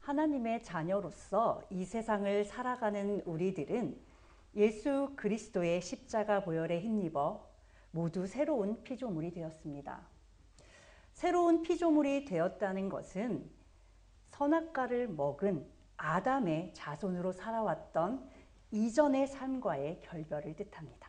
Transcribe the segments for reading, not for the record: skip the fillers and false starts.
하나님의 자녀로서 이 세상을 살아가는 우리들은 예수 그리스도의 십자가 보혈에 힘입어 모두 새로운 피조물이 되었습니다. 새로운 피조물이 되었다는 것은 선악과를 먹은 아담의 자손으로 살아왔던 이전의 삶과의 결별을 뜻합니다.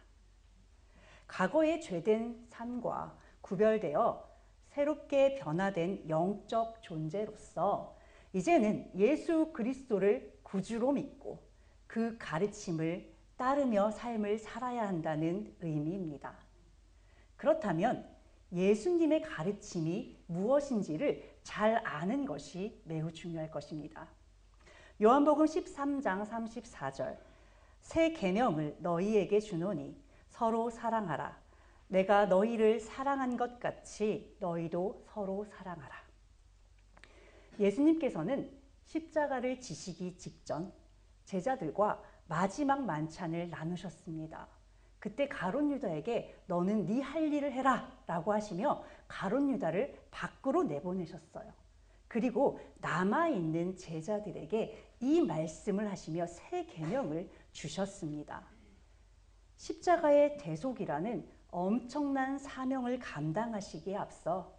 과거의 죄된 삶과 구별되어 새롭게 변화된 영적 존재로서 이제는 예수 그리스도를 구주로 믿고 그 가르침을 따르며 삶을 살아야 한다는 의미입니다. 그렇다면 예수님의 가르침이 무엇인지를 잘 아는 것이 매우 중요할 것입니다. 요한복음 13장 34절 새 계명을 너희에게 주노니 서로 사랑하라. 내가 너희를 사랑한 것 같이 너희도 서로 사랑하라. 예수님께서는 십자가를 지시기 직전 제자들과 마지막 만찬을 나누셨습니다. 그때 가룟 유다에게 너는 네 할 일을 해라 라고 하시며 가룟 유다를 밖으로 내보내셨어요. 그리고 남아있는 제자들에게 이 말씀을 하시며 새 계명을 주셨습니다. 십자가의 대속이라는 엄청난 사명을 감당하시기에 앞서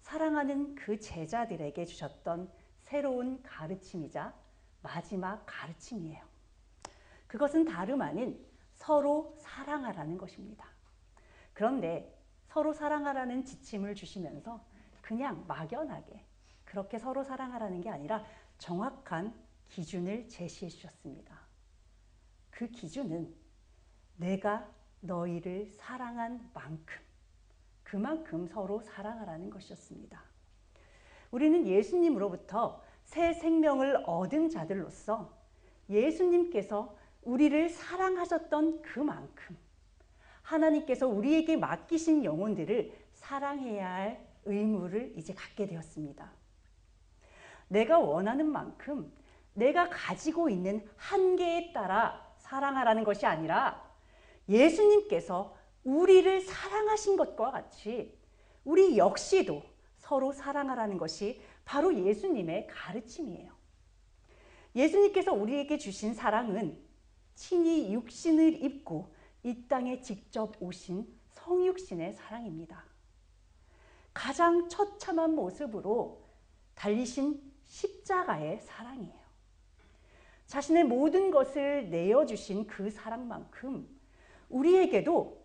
사랑하는 그 제자들에게 주셨던 새로운 가르침이자 마지막 가르침이에요. 그것은 다름 아닌 서로 사랑하라는 것입니다. 그런데 서로 사랑하라는 지침을 주시면서 그냥 막연하게 그렇게 서로 사랑하라는 게 아니라 정확한 기준을 제시해 주셨습니다. 그 기준은 내가 너희를 사랑한 만큼 그만큼 서로 사랑하라는 것이었습니다. 우리는 예수님으로부터 새 생명을 얻은 자들로서 예수님께서 우리를 사랑하셨던 그만큼 하나님께서 우리에게 맡기신 영혼들을 사랑해야 할 의무를 이제 갖게 되었습니다. 내가 원하는 만큼 내가 가지고 있는 한계에 따라 사랑하라는 것이 아니라 예수님께서 우리를 사랑하신 것과 같이 우리 역시도 서로 사랑하라는 것이 바로 예수님의 가르침이에요. 예수님께서 우리에게 주신 사랑은 친히 육신을 입고 이 땅에 직접 오신 성육신의 사랑입니다. 가장 처참한 모습으로 달리신 십자가의 사랑이에요. 자신의 모든 것을 내어주신 그 사랑만큼 우리에게도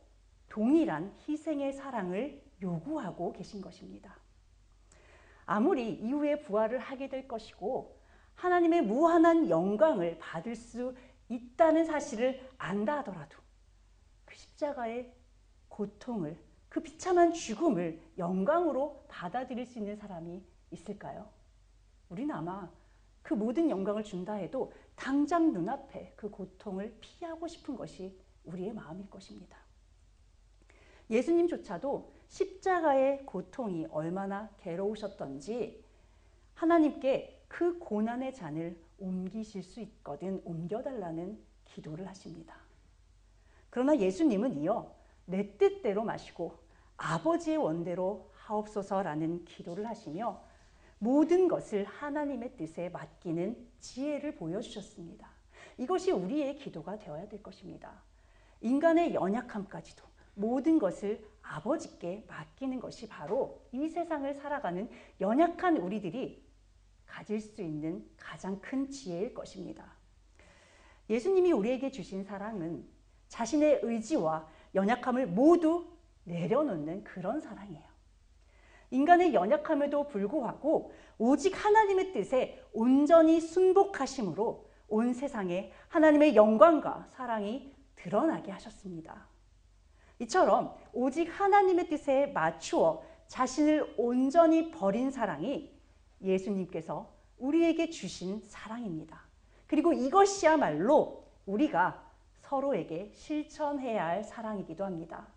동일한 희생의 사랑을 요구하고 계신 것입니다. 아무리 이후에 부활을 하게 될 것이고 하나님의 무한한 영광을 받을 수 있다는 사실을 안다 하더라도 그 십자가의 고통을, 그 비참한 죽음을 영광으로 받아들일 수 있는 사람이 있을까요? 우리는 아마 그 모든 영광을 준다 해도 당장 눈앞에 그 고통을 피하고 싶은 것이 우리의 마음일 것입니다. 예수님조차도 십자가의 고통이 얼마나 괴로우셨던지 하나님께 그 고난의 잔을 옮기실 수 있거든 옮겨달라는 기도를 하십니다. 그러나 예수님은 이어 내 뜻대로 마시고 아버지의 원대로 하옵소서라는 기도를 하시며 모든 것을 하나님의 뜻에 맡기는 지혜를 보여주셨습니다. 이것이 우리의 기도가 되어야 될 것입니다. 인간의 연약함까지도 모든 것을 아버지께 맡기는 것이 바로 이 세상을 살아가는 연약한 우리들이 가질 수 있는 가장 큰 지혜일 것입니다. 예수님이 우리에게 주신 사랑은 자신의 의지와 연약함을 모두 내려놓는 그런 사랑이에요. 인간의 연약함에도 불구하고 오직 하나님의 뜻에 온전히 순복하심으로 온 세상에 하나님의 영광과 사랑이 드러나게 하셨습니다. 이처럼 오직 하나님의 뜻에 맞추어 자신을 온전히 버린 사랑이 예수님께서 우리에게 주신 사랑입니다. 그리고 이것이야말로 우리가 서로에게 실천해야 할 사랑이기도 합니다.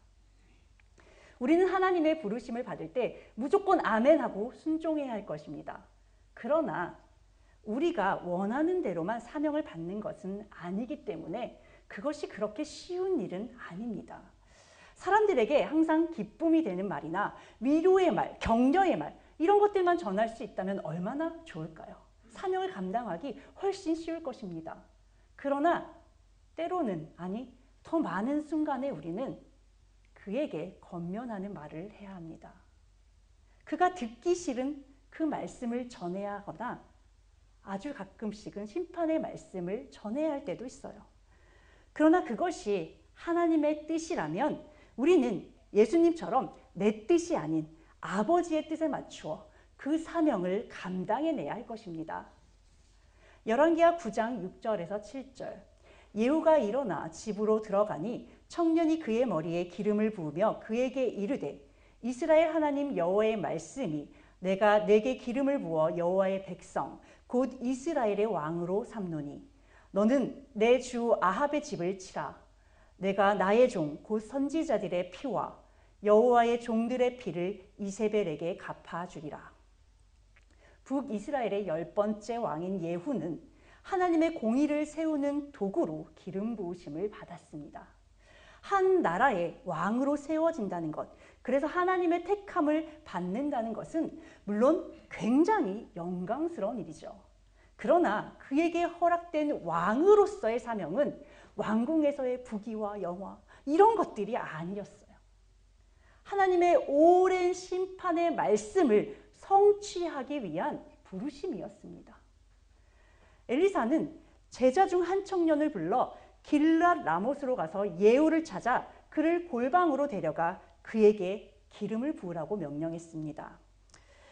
우리는 하나님의 부르심을 받을 때 무조건 아멘하고 순종해야 할 것입니다. 그러나 우리가 원하는 대로만 사명을 받는 것은 아니기 때문에 그것이 그렇게 쉬운 일은 아닙니다. 사람들에게 항상 기쁨이 되는 말이나 위로의 말, 격려의 말 이런 것들만 전할 수 있다면 얼마나 좋을까요? 사명을 감당하기 훨씬 쉬울 것입니다. 그러나 때로는, 아니 더 많은 순간에 우리는 그에게 권면하는 말을 해야 합니다. 그가 듣기 싫은 그 말씀을 전해야 하거나 아주 가끔씩은 심판의 말씀을 전해야 할 때도 있어요. 그러나 그것이 하나님의 뜻이라면 우리는 예수님처럼 내 뜻이 아닌 아버지의 뜻에 맞추어 그 사명을 감당해내야 할 것입니다. 열왕기하 9장 6절에서 7절. 예후가 일어나 집으로 들어가니 청년이 그의 머리에 기름을 부으며 그에게 이르되 이스라엘 하나님 여호와의 말씀이 내가 내게 기름을 부어 여호와의 백성 곧 이스라엘의 왕으로 삼노니 너는 내 주 아합의 집을 치라. 내가 나의 종 곧 선지자들의 피와 여호와의 종들의 피를 이세벨에게 갚아주리라. 북이스라엘의 10번째 왕인 예후는 하나님의 공의를 세우는 도구로 기름 부으심을 받았습니다. 한 나라의 왕으로 세워진다는 것, 그래서 하나님의 택함을 받는다는 것은 물론 굉장히 영광스러운 일이죠. 그러나 그에게 허락된 왕으로서의 사명은 왕궁에서의 부귀와 영화 이런 것들이 아니었어요. 하나님의 오랜 심판의 말씀을 성취하기 위한 부르심이었습니다. 엘리사는 제자 중 한 청년을 불러 길랏 라못으로 가서 예후를 찾아 그를 골방으로 데려가 그에게 기름을 부으라고 명령했습니다.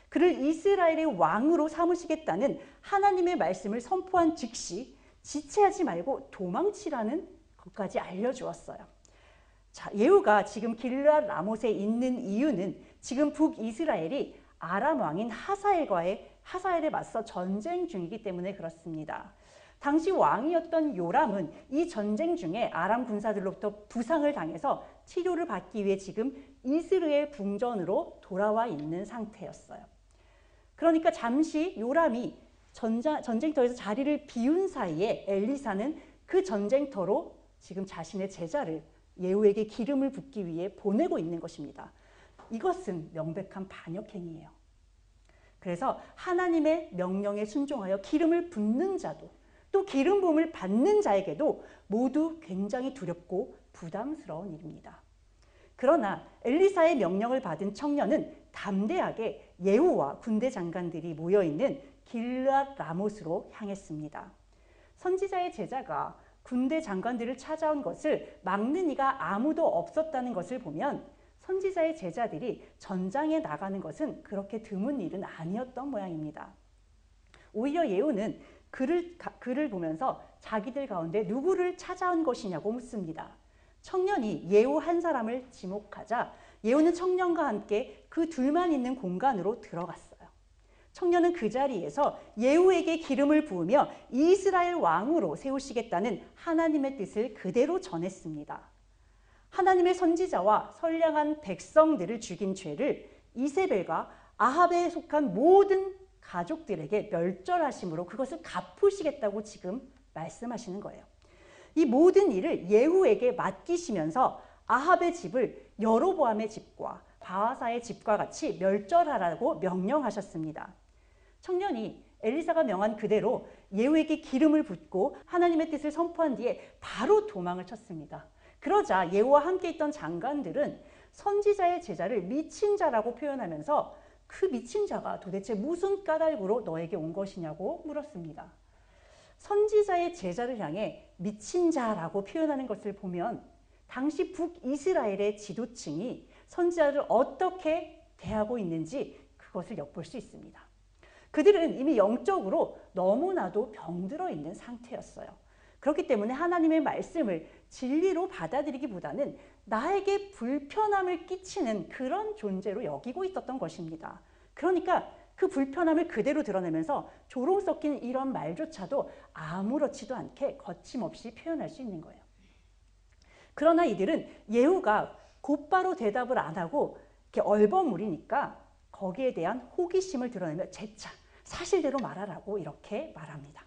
그를 이스라엘의 왕으로 삼으시겠다는 하나님의 말씀을 선포한 즉시 지체하지 말고 도망치라는 것까지 알려주었어요. 자, 예후가 지금 길랏 라못에 있는 이유는 지금 북이스라엘이 아람 왕인 하사엘에 맞서 전쟁 중이기 때문에 그렇습니다. 당시 왕이었던 요람은 이 전쟁 중에 아람 군사들로부터 부상을 당해서 치료를 받기 위해 지금 이스라엘 궁전으로 돌아와 있는 상태였어요. 그러니까 잠시 요람이 전쟁터에서 자리를 비운 사이에 엘리사는 그 전쟁터로 지금 자신의 제자를 예후에게 기름을 붓기 위해 보내고 있는 것입니다. 이것은 명백한 반역행위예요. 그래서 하나님의 명령에 순종하여 기름을 붓는 자도 또 기름 부음을 받는 자에게도 모두 굉장히 두렵고 부담스러운 일입니다. 그러나 엘리사의 명령을 받은 청년은 담대하게 예후와 군대 장관들이 모여있는 길랏 라못으로 향했습니다. 선지자의 제자가 군대 장관들을 찾아온 것을 막는 이가 아무도 없었다는 것을 보면 선지자의 제자들이 전장에 나가는 것은 그렇게 드문 일은 아니었던 모양입니다. 오히려 예후는 그를 보면서 자기들 가운데 누구를 찾아온 것이냐고 묻습니다. 청년이 예후 한 사람을 지목하자 예후는 청년과 함께 그 둘만 있는 공간으로 들어갔어요. 청년은 그 자리에서 예후에게 기름을 부으며 이스라엘 왕으로 세우시겠다는 하나님의 뜻을 그대로 전했습니다. 하나님의 선지자와 선량한 백성들을 죽인 죄를 이세벨과 아합에 속한 모든 가족들에게 멸절하심으로 그것을 갚으시겠다고 지금 말씀하시는 거예요. 이 모든 일을 예후에게 맡기시면서 아합의 집을 여로보암의 집과 바하사의 집과 같이 멸절하라고 명령하셨습니다. 청년이 엘리사가 명한 그대로 예후에게 기름을 붓고 하나님의 뜻을 선포한 뒤에 바로 도망을 쳤습니다. 그러자 예후와 함께 있던 장관들은 선지자의 제자를 미친 자라고 표현하면서 그 미친 자가 도대체 무슨 까닭으로 너에게 온 것이냐고 물었습니다. 선지자의 제자를 향해 미친 자라고 표현하는 것을 보면 당시 북이스라엘의 지도층이 선지자를 어떻게 대하고 있는지 그것을 엿볼 수 있습니다. 그들은 이미 영적으로 너무나도 병들어 있는 상태였어요. 그렇기 때문에 하나님의 말씀을 진리로 받아들이기보다는 나에게 불편함을 끼치는 그런 존재로 여기고 있었던 것입니다. 그러니까 그 불편함을 그대로 드러내면서 조롱 섞인 이런 말조차도 아무렇지도 않게 거침없이 표현할 수 있는 거예요. 그러나 이들은 예후가 곧바로 대답을 안 하고 이렇게 얼버무리니까 거기에 대한 호기심을 드러내며 재차 사실대로 말하라고 이렇게 말합니다.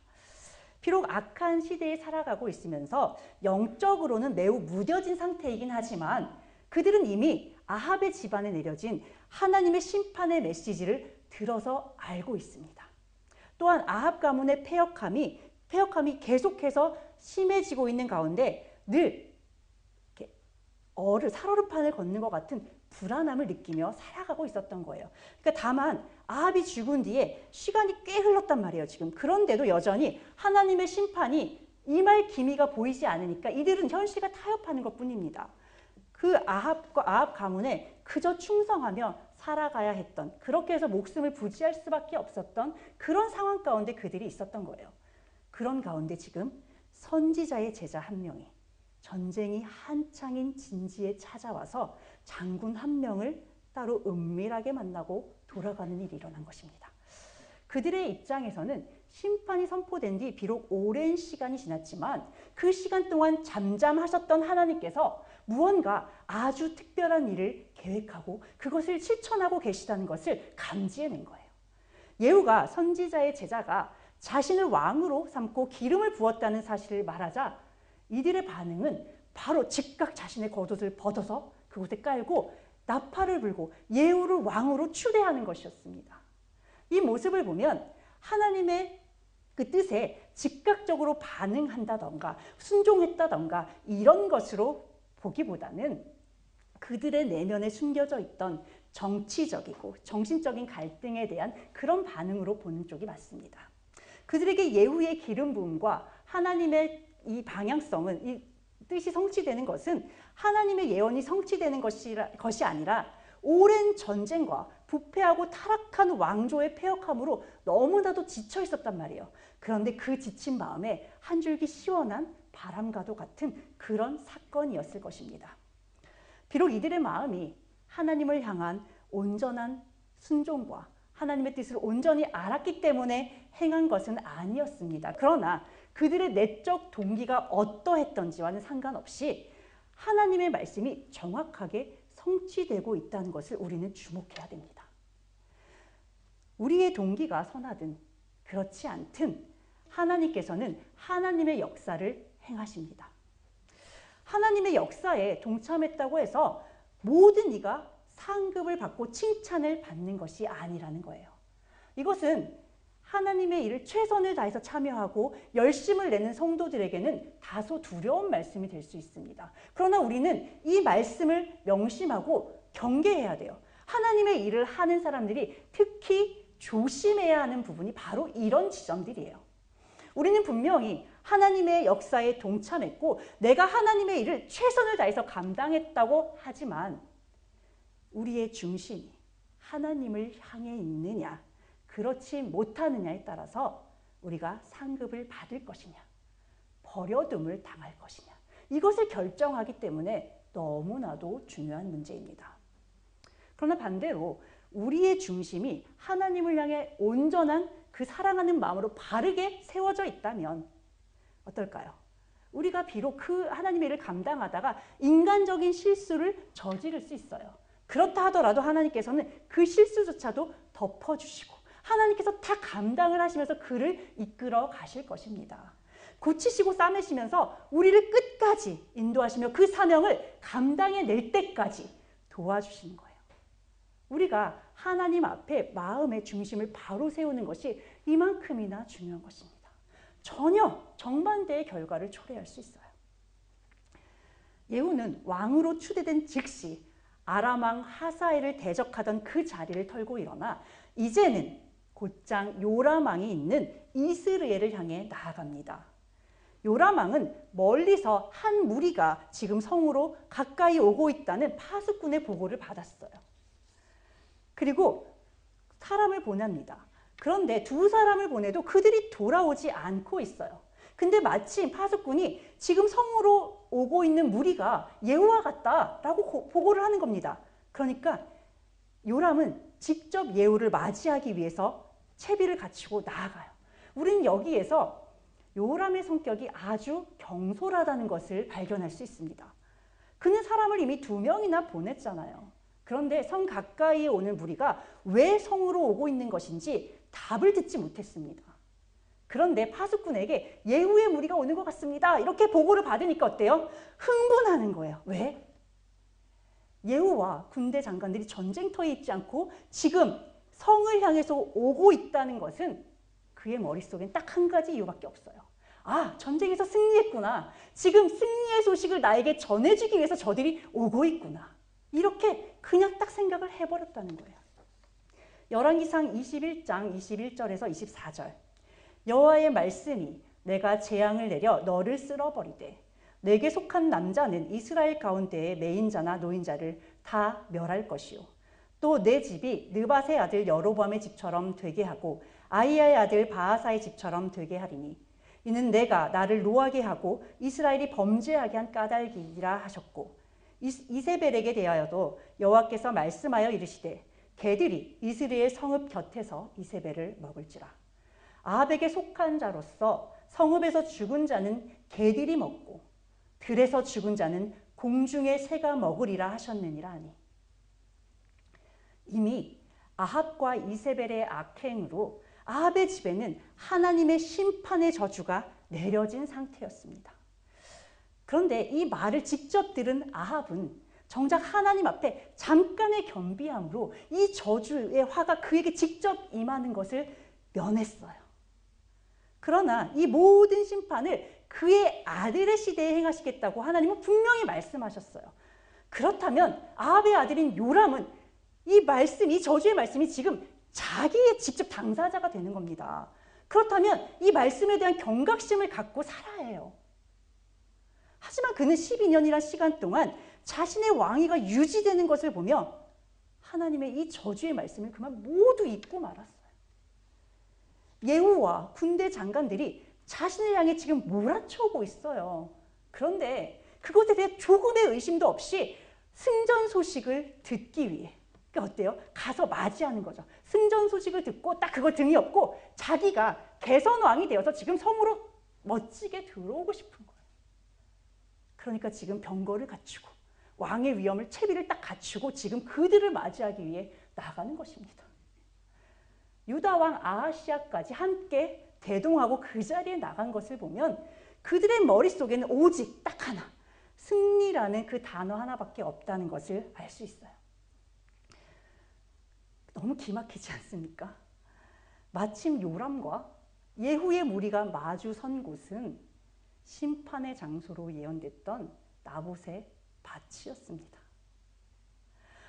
비록 악한 시대에 살아가고 있으면서 영적으로는 매우 무뎌진 상태이긴 하지만 그들은 이미 아합의 집안에 내려진 하나님의 심판의 메시지를 들어서 알고 있습니다. 또한 아합 가문의 패역함이 계속해서 심해지고 있는 가운데 늘 이렇게 살얼음판을 걷는 것 같은 불안함을 느끼며 살아가고 있었던 거예요. 그러니까 다만 아합이 죽은 뒤에 시간이 꽤 흘렀단 말이에요. 지금 그런데도 여전히 하나님의 심판이 임할 기미가 보이지 않으니까 이들은 현실과 타협하는 것뿐입니다. 그 아합 가문에 그저 충성하며 살아가야 했던, 그렇게 해서 목숨을 부지할 수밖에 없었던 그런 상황 가운데 그들이 있었던 거예요. 그런 가운데 지금 선지자의 제자 한 명이 전쟁이 한창인 진지에 찾아와서 장군 한 명을 따로 은밀하게 만나고 돌아가는 일이 일어난 것입니다. 그들의 입장에서는 심판이 선포된 뒤 비록 오랜 시간이 지났지만 그 시간 동안 잠잠하셨던 하나님께서 무언가 아주 특별한 일을 계획하고 그것을 실천하고 계시다는 것을 감지해낸 거예요. 예후가 선지자의 제자가 자신을 왕으로 삼고 기름을 부었다는 사실을 말하자 이들의 반응은 바로 즉각 자신의 겉옷을 벗어서 그곳에 깔고 나팔을 불고 예후를 왕으로 추대하는 것이었습니다. 이 모습을 보면 하나님의 그 뜻에 즉각적으로 반응한다던가 순종했다던가 이런 것으로 보기보다는 그들의 내면에 숨겨져 있던 정치적이고 정신적인 갈등에 대한 그런 반응으로 보는 쪽이 맞습니다. 그들에게 예후의 기름 부음과 하나님의 이 방향성은, 이 뜻이 성취되는 것은 하나님의 예언이 성취되는 것이 아니라 오랜 전쟁과 부패하고 타락한 왕조의 패역함으로 너무나도 지쳐 있었단 말이에요. 그런데 그 지친 마음에 한 줄기 시원한 바람과도 같은 그런 사건이었을 것입니다. 비록 이들의 마음이 하나님을 향한 온전한 순종과 하나님의 뜻을 온전히 알았기 때문에 행한 것은 아니었습니다. 그러나 그들의 내적 동기가 어떠했던지와는 상관없이 하나님의 말씀이 정확하게 성취되고 있다는 것을 우리는 주목해야 됩니다. 우리의 동기가 선하든 그렇지 않든 하나님께서는 하나님의 역사를 행하십니다. 하나님의 역사에 동참했다고 해서 모든 이가 상급을 받고 칭찬을 받는 것이 아니라는 거예요. 이것은 하나님의 일을 최선을 다해서 참여하고 열심을 내는 성도들에게는 다소 두려운 말씀이 될 수 있습니다. 그러나 우리는 이 말씀을 명심하고 경계해야 돼요. 하나님의 일을 하는 사람들이 특히 조심해야 하는 부분이 바로 이런 지점들이에요. 우리는 분명히 하나님의 역사에 동참했고 내가 하나님의 일을 최선을 다해서 감당했다고 하지만 우리의 중심이 하나님을 향해 있느냐 그렇지 못하느냐에 따라서 우리가 상급을 받을 것이냐 버려둠을 당할 것이냐 이것을 결정하기 때문에 너무나도 중요한 문제입니다. 그러나 반대로 우리의 중심이 하나님을 향해 온전한 그 사랑하는 마음으로 바르게 세워져 있다면 어떨까요? 우리가 비록 그 하나님의 일을 감당하다가 인간적인 실수를 저지를 수 있어요. 그렇다 하더라도 하나님께서는 그 실수조차도 덮어주시고 하나님께서 다 감당을 하시면서 그를 이끌어 가실 것입니다. 고치시고 싸매시면서 우리를 끝까지 인도하시며 그 사명을 감당해낼 때까지 도와주시는 거예요. 우리가 하나님 앞에 마음의 중심을 바로 세우는 것이 이만큼이나 중요한 것입니다. 전혀 정반대의 결과를 초래할 수 있어요. 예후는 왕으로 추대된 즉시 아람 왕 하사엘을 대적하던 그 자리를 털고 일어나 이제는 곧장 요람 왕이 있는 이스라엘을 향해 나아갑니다. 요람 왕은 멀리서 한 무리가 지금 성으로 가까이 오고 있다는 파수꾼의 보고를 받았어요. 그리고 사람을 보냅니다. 그런데 두 사람을 보내도 그들이 돌아오지 않고 있어요. 근데 마침 파수꾼이 지금 성으로 오고 있는 무리가 예후와 같다라고 보고를 하는 겁니다. 그러니까 요람은 직접 예후를 맞이하기 위해서 채비를 갖추고 나아가요. 우리는 여기에서 요람의 성격이 아주 경솔하다는 것을 발견할 수 있습니다. 그는 사람을 이미 2명이나 보냈잖아요. 그런데 성 가까이에 오는 무리가 왜 성으로 오고 있는 것인지 답을 듣지 못했습니다. 그런데 파수꾼에게 예후의 무리가 오는 것 같습니다. 이렇게 보고를 받으니까 어때요? 흥분하는 거예요. 왜? 예후와 군대 장관들이 전쟁터에 있지 않고 지금 성을 향해서 오고 있다는 것은 그의 머릿속엔 딱 한 가지 이유밖에 없어요. 아, 전쟁에서 승리했구나. 지금 승리의 소식을 나에게 전해주기 위해서 저들이 오고 있구나. 이렇게 그냥 딱 생각을 해버렸다는 거예요. 열왕기상 21장 21절에서 24절. 여호와의 말씀이 내가 재앙을 내려 너를 쓸어버리되 내게 속한 남자는 이스라엘 가운데의 매인자나 노인자를 다 멸할 것이요. 또 내 집이 느밧의 아들 여로보암의 집처럼 되게 하고 아히야의 아들 바하사의 집처럼 되게 하리니 이는 내가 나를 노하게 하고 이스라엘이 범죄하게 한 까닭이라 하셨고 이세벨에게 대하여도 여호와께서 말씀하여 이르시되 개들이 이스라엘 성읍 곁에서 이세벨을 먹을지라. 아합에게 속한 자로서 성읍에서 죽은 자는 개들이 먹고 들에서 죽은 자는 공중의 새가 먹으리라 하셨느니라 하니. 이미 아합과 이세벨의 악행으로 아합의 집에는 하나님의 심판의 저주가 내려진 상태였습니다. 그런데 이 말을 직접 들은 아합은 정작 하나님 앞에 잠깐의 겸비함으로 이 저주의 화가 그에게 직접 임하는 것을 면했어요. 그러나 이 모든 심판을 그의 아들의 시대에 행하시겠다고 하나님은 분명히 말씀하셨어요. 그렇다면 아합의 아들인 요람은 이 저주의 말씀이 지금 자기의 직접 당사자가 되는 겁니다. 그렇다면 이 말씀에 대한 경각심을 갖고 살아야 해요. 하지만 그는 12년이란 시간 동안 자신의 왕위가 유지되는 것을 보며 하나님의 이 저주의 말씀을 그만 모두 잊고 말았어요. 예후와 군대 장관들이 자신을 향해 지금 몰아쳐오고 있어요. 그런데 그것에 대해 조금의 의심도 없이 승전 소식을 듣기 위해, 그러니까 어때요? 가서 맞이하는 거죠. 승전 소식을 듣고 딱 그걸 등에 업고 자기가 개선왕이 되어서 지금 성으로 멋지게 들어오고 싶은 거예요. 그러니까 지금 병거를 갖추고 왕의 위엄을 채비를 딱 갖추고 지금 그들을 맞이하기 위해 나가는 것입니다. 유다 왕 아하시아까지 함께 대동하고 그 자리에 나간 것을 보면 그들의 머릿속에는 오직 딱 하나, 승리라는 그 단어 하나밖에 없다는 것을 알 수 있어요. 너무 기막히지 않습니까? 마침 요람과 예후의 무리가 마주 선 곳은 심판의 장소로 예언됐던 나봇의 밭이었습니다.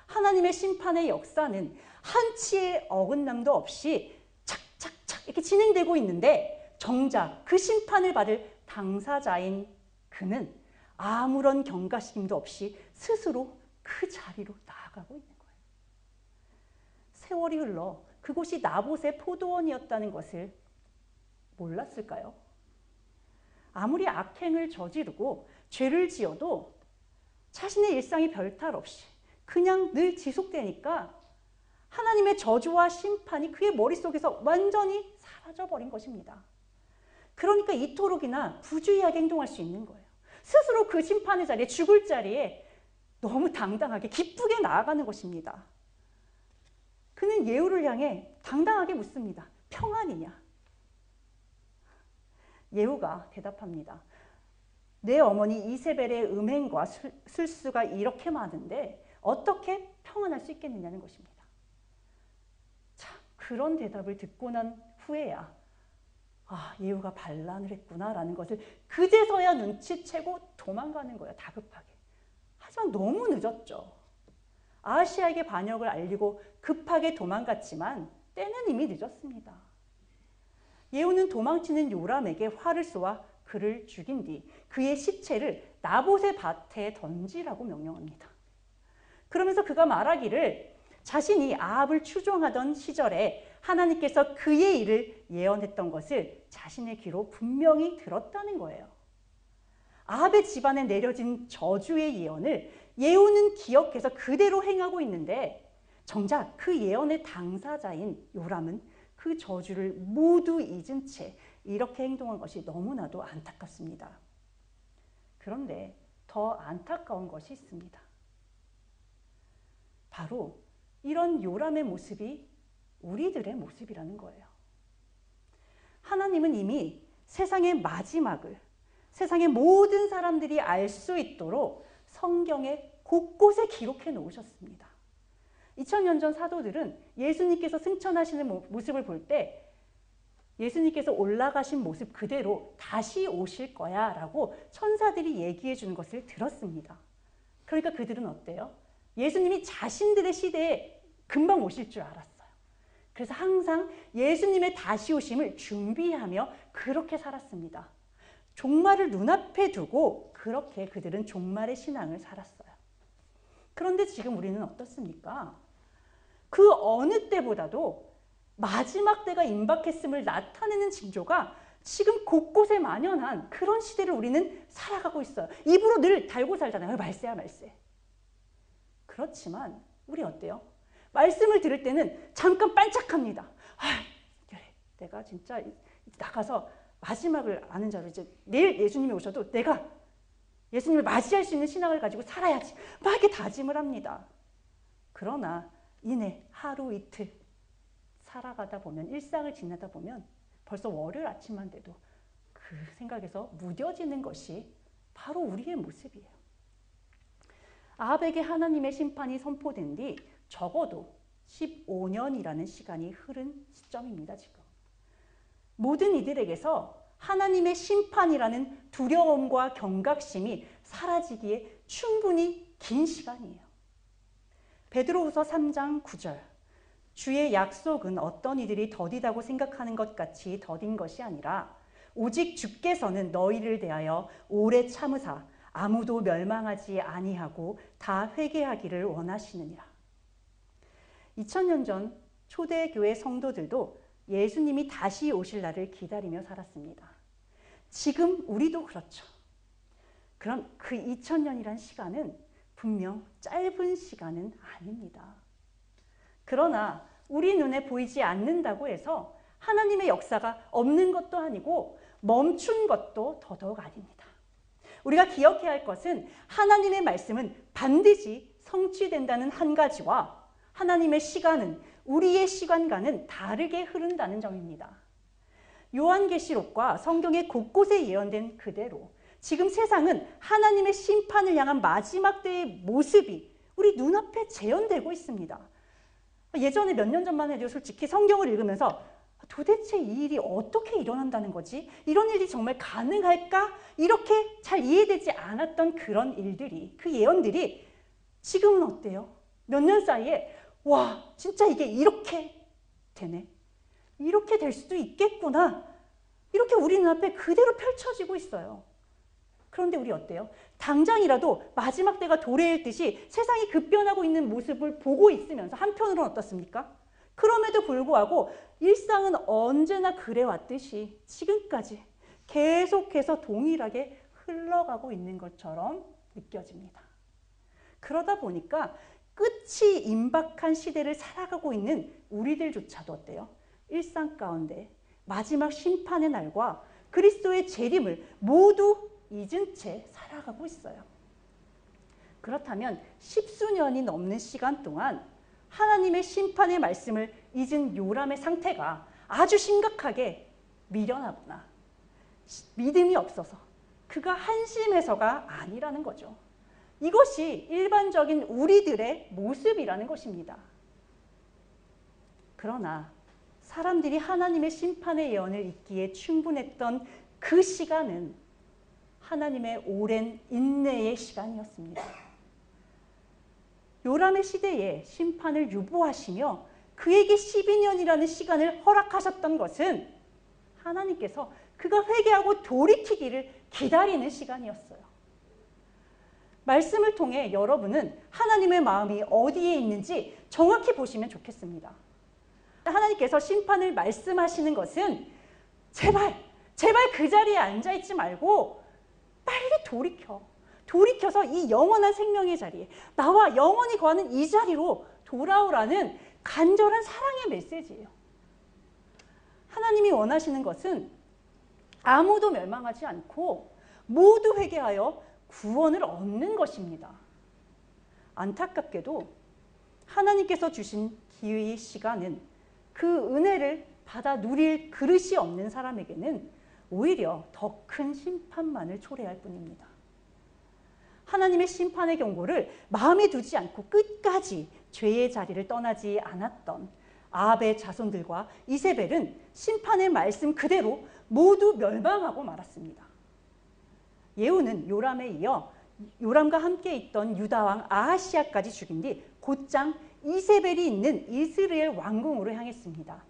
하나님의 심판의 역사는 한치의 어긋남도 없이 착착착 이렇게 진행되고 있는데 정작 그 심판을 받을 당사자인 그는 아무런 경각심도 없이 스스로 그 자리로 나아가고 있는 거예요. 세월이 흘러 그곳이 나봇의 포도원이었다는 것을 몰랐을까요? 아무리 악행을 저지르고 죄를 지어도 자신의 일상이 별탈 없이 그냥 늘 지속되니까 하나님의 저주와 심판이 그의 머릿속에서 완전히 사라져버린 것입니다. 그러니까 이토록이나 부주의하게 행동할 수 있는 거예요. 스스로 그 심판의 자리에, 죽을 자리에 너무 당당하게 기쁘게 나아가는 것입니다. 그는 예후를 향해 당당하게 묻습니다. 평안이냐? 예후가 대답합니다. 내 어머니 이세벨의 음행과 술수가 이렇게 많은데 어떻게 평안할 수 있겠느냐는 것입니다. 참, 그런 대답을 듣고 난 후에야 예후가 반란을 했구나라는 것을 그제서야 눈치채고 도망가는 거예요. 다급하게. 하지만 너무 늦었죠. 아하시아에게 반역을 알리고 급하게 도망갔지만 때는 이미 늦었습니다. 예후는 도망치는 요람에게 활을 쏘아 그를 죽인 뒤 그의 시체를 나봇의 밭에 던지라고 명령합니다. 그러면서 그가 말하기를 자신이 아합을 추종하던 시절에 하나님께서 그의 일을 예언했던 것을 자신의 귀로 분명히 들었다는 거예요. 아합의 집안에 내려진 저주의 예언을 예후는 기억해서 그대로 행하고 있는데 정작 그 예언의 당사자인 요람은 그 저주를 모두 잊은 채 이렇게 행동한 것이 너무나도 안타깝습니다. 그런데 더 안타까운 것이 있습니다. 바로 이런 요람의 모습이 우리들의 모습이라는 거예요. 하나님은 이미 세상의 마지막을 세상의 모든 사람들이 알 수 있도록 성경에 곳곳에 기록해 놓으셨습니다. 2000년 전 사도들은 예수님께서 승천하시는 모습을 볼 때 예수님께서 올라가신 모습 그대로 다시 오실 거야 라고 천사들이 얘기해 주는 것을 들었습니다. 그러니까 그들은 어때요? 예수님이 자신들의 시대에 금방 오실 줄 알았어요. 그래서 항상 예수님의 다시 오심을 준비하며 그렇게 살았습니다. 종말을 눈앞에 두고 그렇게 그들은 종말의 신앙을 살았어요. 그런데 지금 우리는 어떻습니까? 그 어느 때보다도 마지막 때가 임박했음을 나타내는 징조가 지금 곳곳에 만연한 그런 시대를 우리는 살아가고 있어요. 입으로 늘 달고 살잖아요. 말세야 말세. 그렇지만 우리 어때요? 말씀을 들을 때는 잠깐 반짝합니다. 그래, 내가 진짜 나가서 마지막을 아는 자로 이제 내일 예수님이 오셔도 내가 예수님을 맞이할 수 있는 신앙을 가지고 살아야지. 막 이렇게 다짐을 합니다. 그러나 이내 하루 이틀 살아가다 보면 일상을 지나다 보면 벌써 월요일 아침만 돼도 그 생각에서 무뎌지는 것이 바로 우리의 모습이에요. 아합에게 하나님의 심판이 선포된 뒤 적어도 15년이라는 시간이 흐른 시점입니다. 지금 모든 이들에게서 하나님의 심판이라는 두려움과 경각심이 사라지기에 충분히 긴 시간이에요. 베드로후서 3장 9절 주의 약속은 어떤 이들이 더디다고 생각하는 것 같이 더딘 것이 아니라 오직 주께서는 너희를 대하여 오래 참으사 아무도 멸망하지 아니하고 다 회개하기를 원하시느니라. 2000년 전 초대교회 성도들도 예수님이 다시 오실 날을 기다리며 살았습니다. 지금 우리도 그렇죠. 그럼 그 2000년이란 시간은 분명 짧은 시간은 아닙니다. 그러나 우리 눈에 보이지 않는다고 해서 하나님의 역사가 없는 것도 아니고 멈춘 것도 더더욱 아닙니다. 우리가 기억해야 할 것은 하나님의 말씀은 반드시 성취된다는 한 가지와 하나님의 시간은 우리의 시간과는 다르게 흐른다는 점입니다. 요한계시록과 성경의 곳곳에 예언된 그대로 지금 세상은 하나님의 심판을 향한 마지막 때의 모습이 우리 눈앞에 재현되고 있습니다. 예전에 몇 년 전만 해도 솔직히 성경을 읽으면서 도대체 이 일이 어떻게 일어난다는 거지? 이런 일이 정말 가능할까? 이렇게 잘 이해되지 않았던 그런 일들이, 그 예언들이 지금은 어때요? 몇 년 사이에 와, 진짜 이게 이렇게 되네. 이렇게 될 수도 있겠구나. 이렇게 우리 눈앞에 그대로 펼쳐지고 있어요. 그런데 우리 어때요? 당장이라도 마지막 때가 도래했듯이 세상이 급변하고 있는 모습을 보고 있으면서 한편으로는 어떻습니까? 그럼에도 불구하고 일상은 언제나 그래왔듯이 지금까지 계속해서 동일하게 흘러가고 있는 것처럼 느껴집니다. 그러다 보니까 끝이 임박한 시대를 살아가고 있는 우리들조차도 어때요? 일상 가운데 마지막 심판의 날과 그리스도의 재림을 모두 잊은 채 살아가고 있어요. 그렇다면 십수년이 넘는 시간 동안 하나님의 심판의 말씀을 잊은 요람의 상태가 아주 심각하게 미련하거나 믿음이 없어서 그가 한심해서가 아니라는 거죠. 이것이 일반적인 우리들의 모습이라는 것입니다. 그러나 사람들이 하나님의 심판의 예언을 잊기에 충분했던 그 시간은 하나님의 오랜 인내의 시간이었습니다. 요람의 시대에 심판을 유보하시며 그에게 12년이라는 시간을 허락하셨던 것은 하나님께서 그가 회개하고 돌이키기를 기다리는 시간이었어요. 말씀을 통해 여러분은 하나님의 마음이 어디에 있는지 정확히 보시면 좋겠습니다. 하나님께서 심판을 말씀하시는 것은 제발 그 자리에 앉아있지 말고 빨리 돌이켜서 이 영원한 생명의 자리에 나와 영원히 거하는 이 자리로 돌아오라는 간절한 사랑의 메시지예요. 하나님이 원하시는 것은 아무도 멸망하지 않고 모두 회개하여 구원을 얻는 것입니다. 안타깝게도 하나님께서 주신 기회의 시간은 그 은혜를 받아 누릴 그릇이 없는 사람에게는 오히려 더 큰 심판만을 초래할 뿐입니다. 하나님의 심판의 경고를 마음에 두지 않고 끝까지 죄의 자리를 떠나지 않았던 아합의 자손들과 이세벨은 심판의 말씀 그대로 모두 멸망하고 말았습니다. 예후는 요람에 이어 요람과 함께 있던 유다왕 아하시아까지 죽인 뒤 곧장 이세벨이 있는 이스라엘 왕궁으로 향했습니다.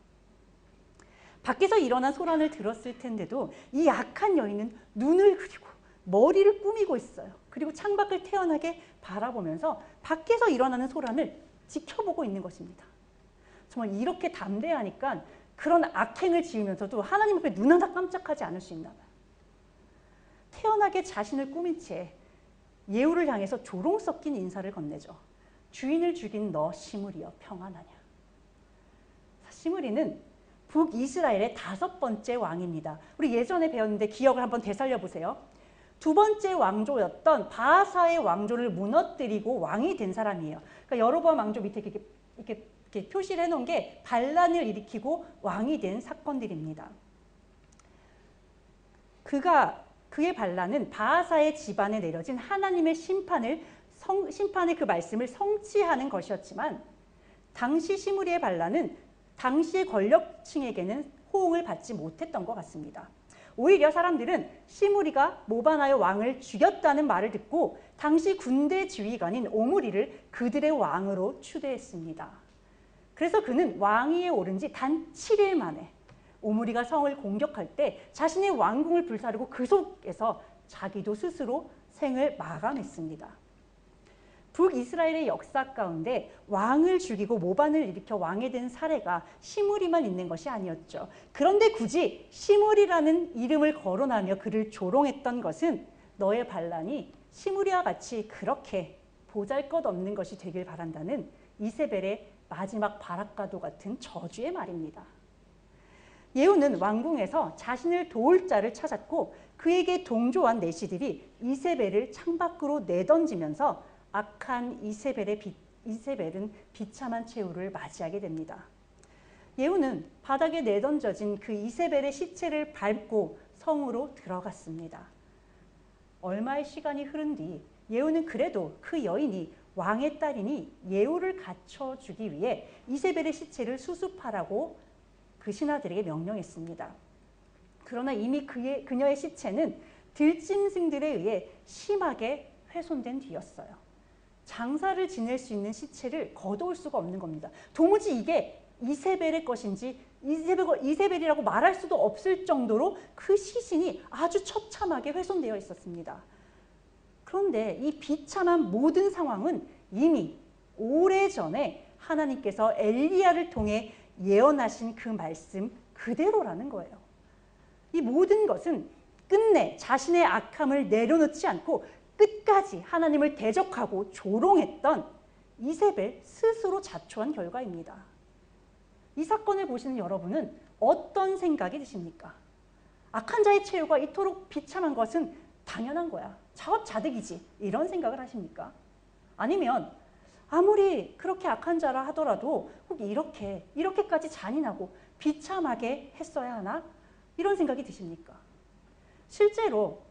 밖에서 일어난 소란을 들었을 텐데도 이 악한 여인은 눈을 그리고 머리를 꾸미고 있어요. 그리고 창밖을 태연하게 바라보면서 밖에서 일어나는 소란을 지켜보고 있는 것입니다. 정말 이렇게 담대하니까 그런 악행을 지으면서도 하나님 앞에 눈 하나 깜짝하지 않을 수 있나 봐요. 태연하게 자신을 꾸민 채 예후를 향해서 조롱 섞인 인사를 건네죠. 주인을 죽인 너 시므리여 평안하냐. 시므리는 북이스라엘의 5번째 왕입니다. 우리 예전에 배웠는데 기억을 한번 되살려 보세요. 2번째 왕조였던 바하사의 왕조를 무너뜨리고 왕이 된 사람이에요. 그러니까 여로보암 왕조 밑에 이렇게 표시를 해놓은 게 반란을 일으키고 왕이 된 사건들입니다. 그의 반란은 바하사의 집안에 내려진 하나님의 심판의 그 말씀을 성취하는 것이었지만 당시 시므리의 반란은 당시의 권력층에게는 호응을 받지 못했던 것 같습니다. 오히려 사람들은 시므리가 모바나의 왕을 죽였다는 말을 듣고 당시 군대 지휘관인 오므리를 그들의 왕으로 추대했습니다. 그래서 그는 왕위에 오른 지 단 7일 만에 오므리가 성을 공격할 때 자신의 왕궁을 불사르고 그 속에서 자기도 스스로 생을 마감했습니다. 북이스라엘의 역사 가운데 왕을 죽이고 모반을 일으켜 왕이 된 사례가 시므리만 있는 것이 아니었죠. 그런데 굳이 시므리라는 이름을 거론하며 그를 조롱했던 것은 너의 반란이 시므리와 같이 그렇게 보잘것없는 것이 되길 바란다는 이세벨의 마지막 바락과도 같은 저주의 말입니다. 예후는 왕궁에서 자신을 도울 자를 찾았고 그에게 동조한 내시들이 이세벨을 창밖으로 내던지면서 악한 이세벨은 비참한 최후를 맞이하게 됩니다. 예후는 바닥에 내던져진 그 이세벨의 시체를 밟고 성으로 들어갔습니다. 얼마의 시간이 흐른 뒤 예후는 그래도 그 여인이 왕의 딸이니 예후를 갖춰주기 위해 이세벨의 시체를 수습하라고 그 신하들에게 명령했습니다. 그러나 이미 그녀의 시체는 들짐승들에 의해 심하게 훼손된 뒤였어요. 장사를 지낼 수 있는 시체를 거둬올 수가 없는 겁니다. 도무지 이게 이세벨의 것인지 이세벨이라고 말할 수도 없을 정도로 그 시신이 아주 처참하게 훼손되어 있었습니다. 그런데 이 비참한 모든 상황은 이미 오래전에 하나님께서 엘리야를 통해 예언하신 그 말씀 그대로라는 거예요. 이 모든 것은 끝내 자신의 악함을 내려놓지 않고 끝까지 하나님을 대적하고 조롱했던 이세벨 스스로 자초한 결과입니다. 이 사건을 보시는 여러분은 어떤 생각이 드십니까? 악한 자의 최후가 이토록 비참한 것은 당연한 거야. 자업자득이지. 이런 생각을 하십니까? 아니면 아무리 그렇게 악한 자라 하더라도 꼭 이렇게까지 잔인하고 비참하게 했어야 하나? 이런 생각이 드십니까? 실제로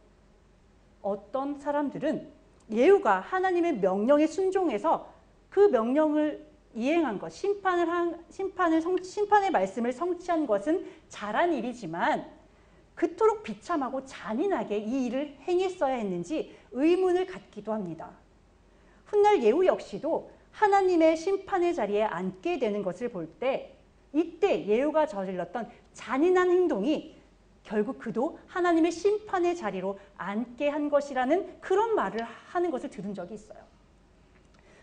어떤 사람들은 예후가 하나님의 명령에 순종해서 그 명령을 이행한 것, 심판의 말씀을 성취한 것은 잘한 일이지만 그토록 비참하고 잔인하게 이 일을 행했어야 했는지 의문을 갖기도 합니다. 훗날 예후 역시도 하나님의 심판의 자리에 앉게 되는 것을 볼 때 이때 예후가 저질렀던 잔인한 행동이 결국 그도 하나님의 심판의 자리로 앉게 한 것이라는 그런 말을 하는 것을 들은 적이 있어요.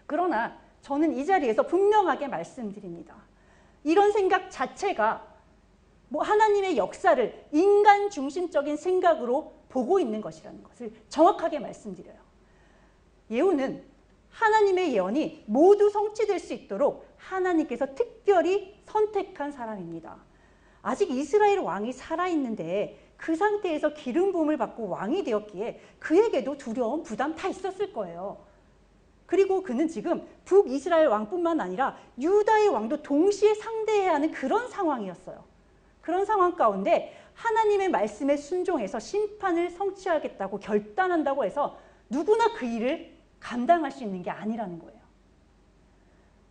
그러나 저는 이 자리에서 분명하게 말씀드립니다. 이런 생각 자체가 하나님의 역사를 인간 중심적인 생각으로 보고 있는 것이라는 것을 정확하게 말씀드려요. 예후는 하나님의 예언이 모두 성취될 수 있도록 하나님께서 특별히 선택한 사람입니다. 아직 이스라엘 왕이 살아있는데 그 상태에서 기름 부음을 받고 왕이 되었기에 그에게도 두려움, 부담 다 있었을 거예요. 그리고 그는 지금 북이스라엘 왕뿐만 아니라 유다의 왕도 동시에 상대해야 하는 그런 상황이었어요. 그런 상황 가운데 하나님의 말씀에 순종해서 심판을 성취하겠다고 결단한다고 해서 누구나 그 일을 감당할 수 있는 게 아니라는 거예요.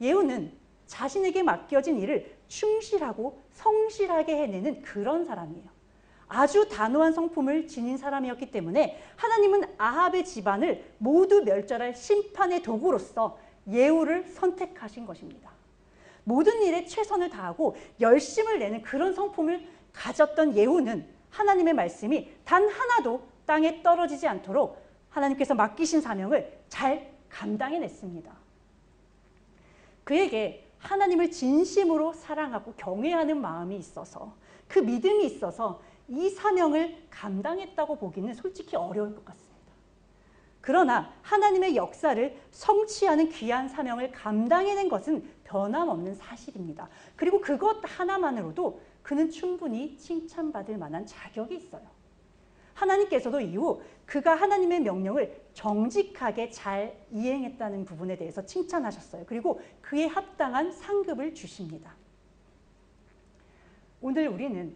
예후는 자신에게 맡겨진 일을 충실하고 성실하게 해내는 그런 사람이에요. 아주 단호한 성품을 지닌 사람이었기 때문에 하나님은 아합의 집안을 모두 멸절할 심판의 도구로서 예후를 선택하신 것입니다. 모든 일에 최선을 다하고 열심을 내는 그런 성품을 가졌던 예후는 하나님의 말씀이 단 하나도 땅에 떨어지지 않도록 하나님께서 맡기신 사명을 잘 감당해냈습니다. 그에게 하나님을 진심으로 사랑하고 경외하는 마음이 있어서, 그 믿음이 있어서 이 사명을 감당했다고 보기는 솔직히 어려울 것 같습니다. 그러나 하나님의 역사를 성취하는 귀한 사명을 감당해낸 것은 변함없는 사실입니다. 그리고 그것 하나만으로도 그는 충분히 칭찬받을 만한 자격이 있어요. 하나님께서도 이후 그가 하나님의 명령을 정직하게 잘 이행했다는 부분에 대해서 칭찬하셨어요. 그리고 그에 합당한 상급을 주십니다. 오늘 우리는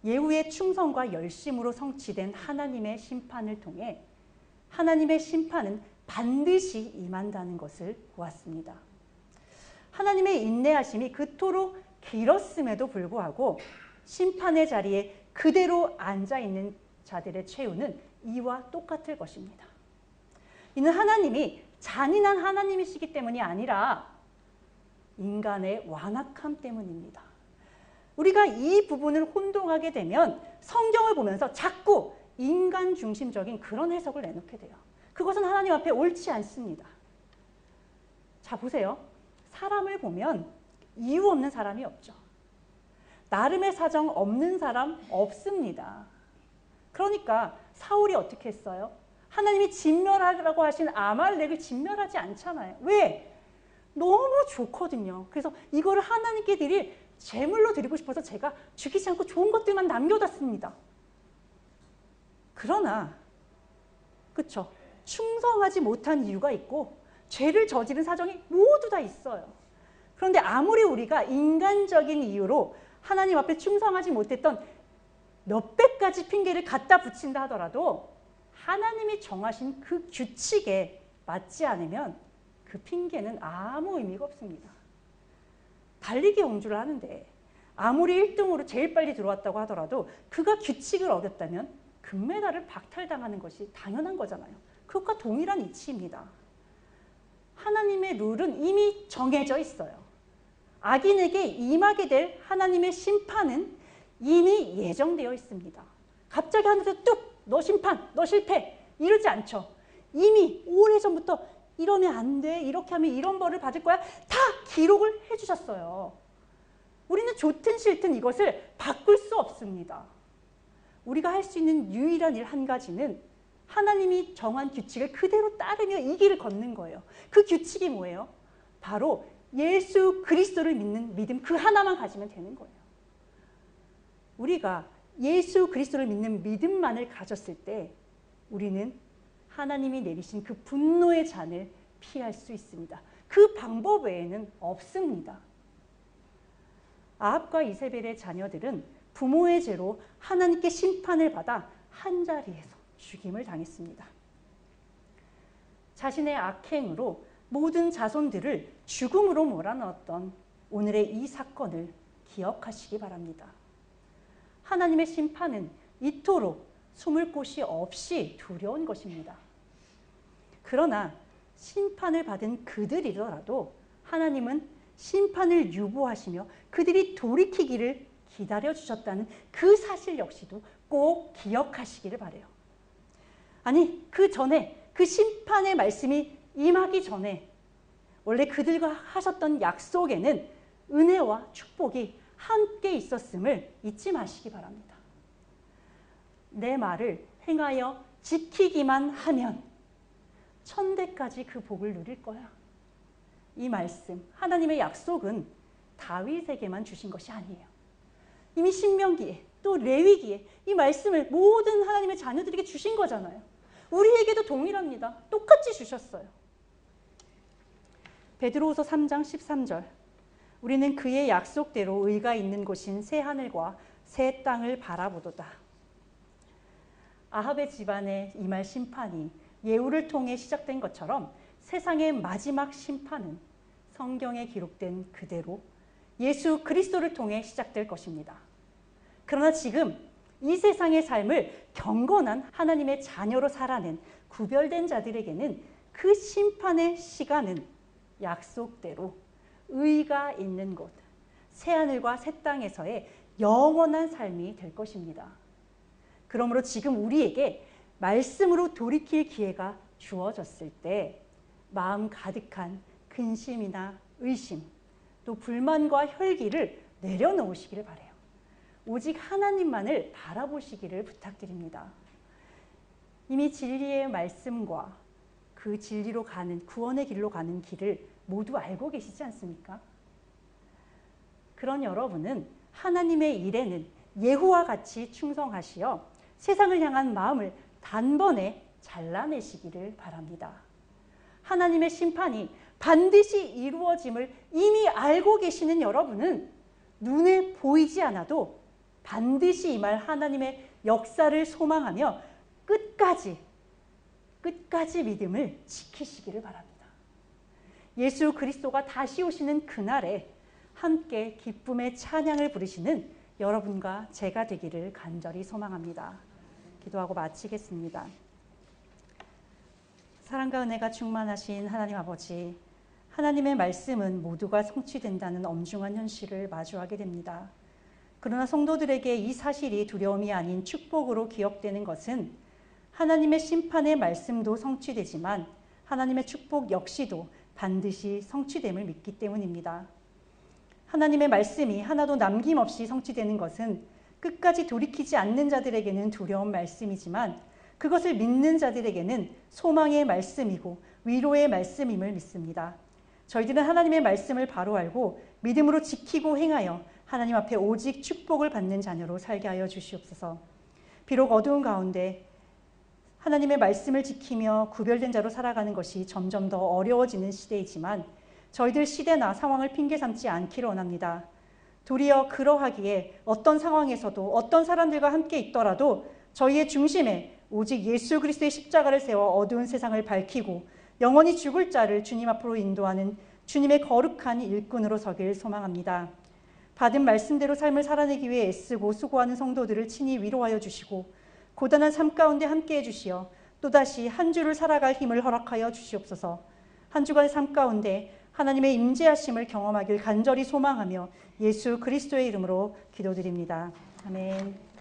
예후의 충성과 열심으로 성취된 하나님의 심판을 통해 하나님의 심판은 반드시 임한다는 것을 보았습니다. 하나님의 인내하심이 그토록 길었음에도 불구하고 심판의 자리에 그대로 앉아있는 자들의 최후는 이와 똑같을 것입니다. 이는 하나님이 잔인한 하나님이시기 때문이 아니라 인간의 완악함 때문입니다. 우리가 이 부분을 혼동하게 되면 성경을 보면서 자꾸 인간 중심적인 그런 해석을 내놓게 돼요. 그것은 하나님 앞에 옳지 않습니다. 자, 보세요. 사람을 보면 이유 없는 사람이 없죠. 나름의 사정 없는 사람 없습니다. 그러니까 사울이 어떻게 했어요? 하나님이 진멸하라고 하신 아말렉을 진멸하지 않잖아요. 왜? 너무 좋거든요. 그래서 이거를 하나님께 드릴 제물로 드리고 싶어서 제가 죽이지 않고 좋은 것들만 남겨뒀습니다. 그러나 그렇죠. 충성하지 못한 이유가 있고 죄를 저지른 사정이 모두 다 있어요. 그런데 아무리 우리가 인간적인 이유로 하나님 앞에 충성하지 못했던 몇백 가지 핑계를 갖다 붙인다 하더라도 하나님이 정하신 그 규칙에 맞지 않으면 그 핑계는 아무 의미가 없습니다. 달리기 공주를 하는데 아무리 1등으로 제일 빨리 들어왔다고 하더라도 그가 규칙을 어겼다면 금메달을 박탈당하는 것이 당연한 거잖아요. 그것과 동일한 이치입니다. 하나님의 룰은 이미 정해져 있어요. 악인에게 임하게 될 하나님의 심판은 이미 예정되어 있습니다. 갑자기 하늘에서 뚝! 너 심판, 너 실패! 이러지 않죠. 이미 오래전부터 이러면 안 돼, 이렇게 하면 이런 벌을 받을 거야, 다 기록을 해주셨어요. 우리는 좋든 싫든 이것을 바꿀 수 없습니다. 우리가 할 수 있는 유일한 일 한 가지는 하나님이 정한 규칙을 그대로 따르며 이 길을 걷는 거예요. 그 규칙이 뭐예요? 바로 예수 그리스도를 믿는 믿음 그 하나만 가지면 되는 거예요. 우리가 예수 그리스도를 믿는 믿음만을 가졌을 때 우리는 하나님이 내리신 그 분노의 잔을 피할 수 있습니다. 그 방법 외에는 없습니다. 아합과 이세벨의 자녀들은 부모의 죄로 하나님께 심판을 받아 한자리에서 죽임을 당했습니다. 자신의 악행으로 모든 자손들을 죽음으로 몰아넣었던 오늘의 이 사건을 기억하시기 바랍니다. 하나님의 심판은 이토록 숨을 곳이 없이 두려운 것입니다. 그러나 심판을 받은 그들이더라도 하나님은 심판을 유보하시며 그들이 돌이키기를 기다려주셨다는 그 사실 역시도 꼭 기억하시기를 바라요. 아니, 그 전에 그 심판의 말씀이 임하기 전에 원래 그들과 하셨던 약속에는 은혜와 축복이 함께 있었음을 잊지 마시기 바랍니다. 내 말을 행하여 지키기만 하면 천대까지 그 복을 누릴 거야. 이 말씀, 하나님의 약속은 다윗에게만 주신 것이 아니에요. 이미 신명기에 또 레위기에 이 말씀을 모든 하나님의 자녀들에게 주신 거잖아요. 우리에게도 동일합니다. 똑같이 주셨어요. 베드로후서 3장 13절 우리는 그의 약속대로 의가 있는 곳인 새 하늘과 새 땅을 바라보도다. 아합의 집안에 임할 심판이 예후를 통해 시작된 것처럼 세상의 마지막 심판은 성경에 기록된 그대로 예수 그리스도를 통해 시작될 것입니다. 그러나 지금 이 세상의 삶을 경건한 하나님의 자녀로 살아낸 구별된 자들에게는 그 심판의 시간은 약속대로 의가 있는 곳, 새하늘과 새 땅에서의 영원한 삶이 될 것입니다. 그러므로 지금 우리에게 말씀으로 돌이킬 기회가 주어졌을 때 마음 가득한 근심이나 의심, 또 불만과 혈기를 내려놓으시기를 바라요. 오직 하나님만을 바라보시기를 부탁드립니다. 이미 진리의 말씀과 그 진리로 가는, 구원의 길로 가는 길을 모두 알고 계시지 않습니까? 그런 여러분은 하나님의 일에는 예후와 같이 충성하시어 세상을 향한 마음을 단번에 잘라내시기를 바랍니다. 하나님의 심판이 반드시 이루어짐을 이미 알고 계시는 여러분은 눈에 보이지 않아도 반드시 임할 하나님의 역사를 소망하며 끝까지 믿음을 지키시기를 바랍니다. 예수 그리스도가 다시 오시는 그날에 함께 기쁨의 찬양을 부르시는 여러분과 제가 되기를 간절히 소망합니다. 기도하고 마치겠습니다. 사랑과 은혜가 충만하신 하나님 아버지, 하나님의 말씀은 모두가 성취된다는 엄중한 현실을 마주하게 됩니다. 그러나 성도들에게 이 사실이 두려움이 아닌 축복으로 기억되는 것은 하나님의 심판의 말씀도 성취되지만 하나님의 축복 역시도 반드시 성취됨을 믿기 때문입니다. 하나님의 말씀이 하나도 남김없이 성취되는 것은 끝까지 돌이키지 않는 자들에게는 두려운 말씀이지만 그것을 믿는 자들에게는 소망의 말씀이고 위로의 말씀임을 믿습니다. 저희들은 하나님의 말씀을 바로 알고 믿음으로 지키고 행하여 하나님 앞에 오직 축복을 받는 자녀로 살게 하여 주시옵소서. 비록 어두운 가운데 하나님의 말씀을 지키며 구별된 자로 살아가는 것이 점점 더 어려워지는 시대이지만 저희들 시대나 상황을 핑계 삼지 않기를 원합니다. 도리어 그러하기에 어떤 상황에서도 어떤 사람들과 함께 있더라도 저희의 중심에 오직 예수 그리스도의 십자가를 세워 어두운 세상을 밝히고 영원히 죽을 자를 주님 앞으로 인도하는 주님의 거룩한 일꾼으로 서길 소망합니다. 받은 말씀대로 삶을 살아내기 위해 애쓰고 수고하는 성도들을 친히 위로하여 주시고 고단한 삶 가운데 함께해 주시어 또다시 한 주를 살아갈 힘을 허락하여 주시옵소서. 한 주간의 삶 가운데 하나님의 임재하심을 경험하길 간절히 소망하며 예수 그리스도의 이름으로 기도드립니다. 아멘.